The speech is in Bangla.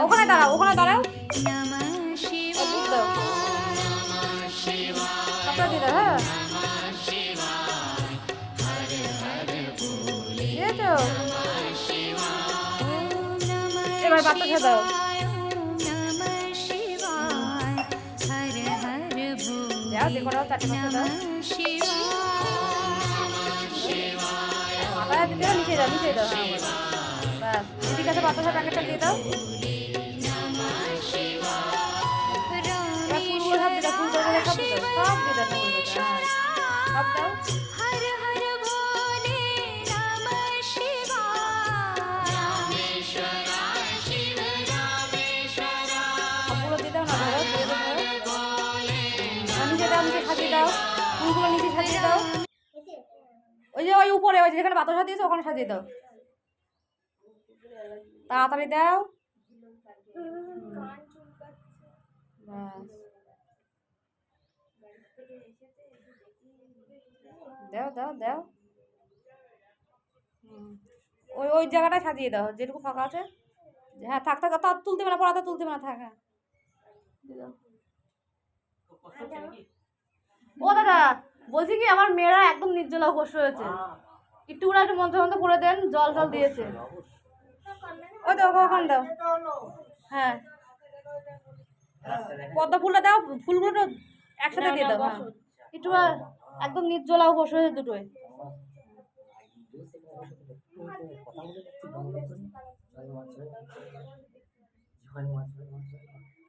ওখানে দাঁড়াও, ওখানে দাঁড়াও। দুধ দাও, সবটা দিয়ে দাও। হ্যাঁ, দিয়েছো? এবার বাতাসা দাও। দাও, দেখো দাও, চারটে পাঁচটা দাও। মাথায় দিতে নিচে দাও, নিচে দাও। হ্যাঁ, ব্যাস, ঠিক আছে, বাতাসা প্যাকেটটা দিয়ে দাও। এবার ফুলগুলো সব দিয়ে দাও, ফুল করে সব দিয়ে দাও, সব দিয়ে দাও, ফুলগুলো। হ্যাঁ, সব দাও। সবগুলো দিয়ে দাও না, ধরো, দিয়ে দাও, ধরো। নিচে দাও, নিচে সাজিয়ে দাও, ফুলগুলো নিচে সাজিয়ে দাও। ওই যে ওই উপরে, ওই যেখানে বাতাসা দিয়েছে ওখানে সাজিয়ে দাও, তাড়াতাড়ি দাও। দাও দাও দাও। ওই ওই জায়গাটা সাজিয়ে দাও, যেটুকু ফাঁকা আছে। হ্যাঁ, থাক থাক, তা তুলতে না, পড়াতে তুলতে না, থাক। হ্যাঁ, ও দাদা, বলছি কি, আমার মেয়েরা একদম নির্জলা উপোস হয়েছে। একটু ওরা একটু মন্ত্র মন্ত্র করে দেন, জল জল দিয়েছে। ওই তো ওখানে দাও। হ্যাঁ, পদ্ম ফুলটা দাও, ফুলগুলো তো একসাথে দিয়ে দাও। হ্যাঁ, একটু একদম নির্জলা উপোস হয়েছে দুটোই।